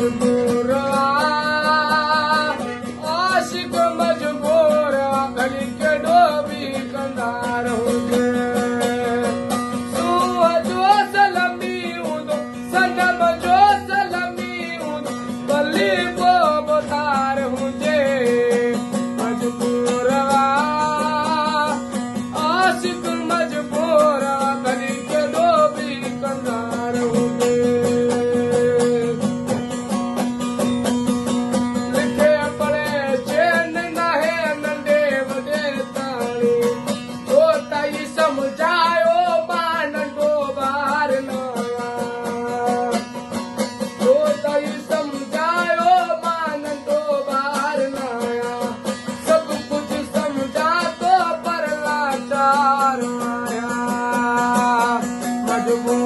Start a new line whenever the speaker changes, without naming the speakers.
मजबूर आशिक मजबूर गली के डोबी कंदार हुजे सुह जो सलमी उदो सनम जो सलमी उदो बली को बतार हुजे मजबूर आशिक मजबूर गली के डोबी कंदार हुजे मजबूर